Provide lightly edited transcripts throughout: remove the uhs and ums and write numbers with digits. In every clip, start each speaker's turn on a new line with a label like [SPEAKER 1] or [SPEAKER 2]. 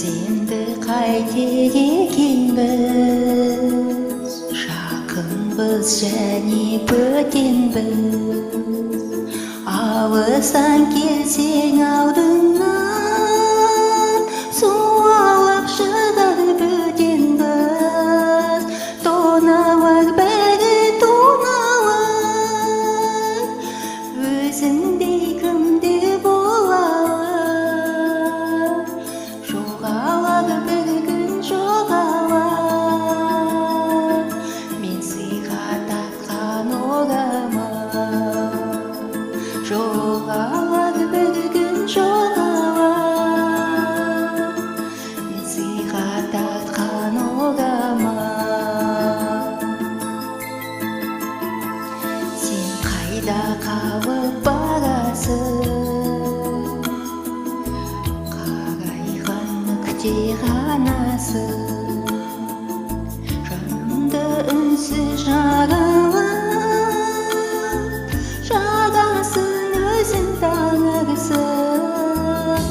[SPEAKER 1] Сенді қайтер екенбіз, жақынбыз және бөтенбіз. Алыстан келсең алдыңнан, су алып шығар бөтенбіз. Тоналар бәрі тоналар, өзіңдей кімдер болалар. Жоғалар бір күн жоғалар, мен сыйға тартқан орама. Жоғалар бір күн жоғалар, мен сыйға тартқан орама. Сен қайда қалып барасың, қарайған нүкте ғанасың. Жанымды үнсіз жаралап, жағасың өзің таңырсың.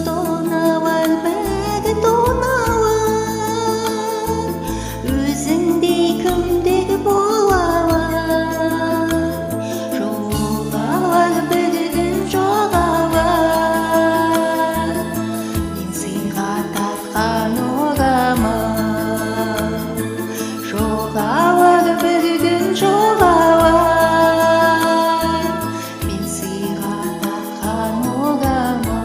[SPEAKER 1] Тоналар бәрі тоналар, өзіңдей кімдер болалар. Жоғалар бір күн жоғалар, мен сыйға тартқан орама. Жоғалар бір күн жоғалар, мен сыйға тартқан орама.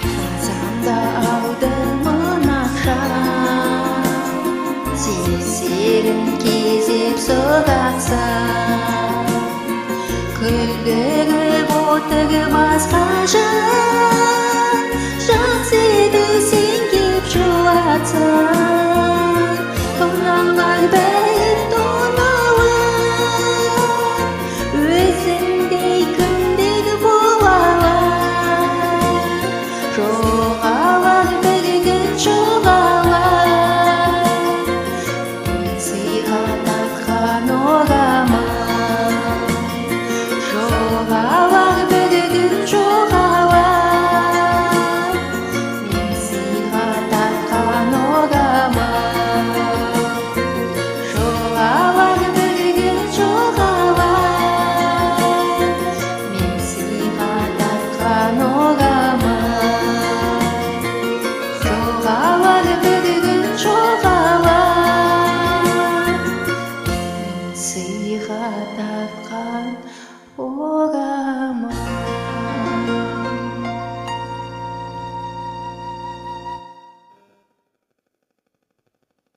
[SPEAKER 1] Қазанда алдымын ақшам, сесерін кезеп сұратсам. Күлдіріп отыр басқа жан, жақсы еді сен кеп жылатсаң.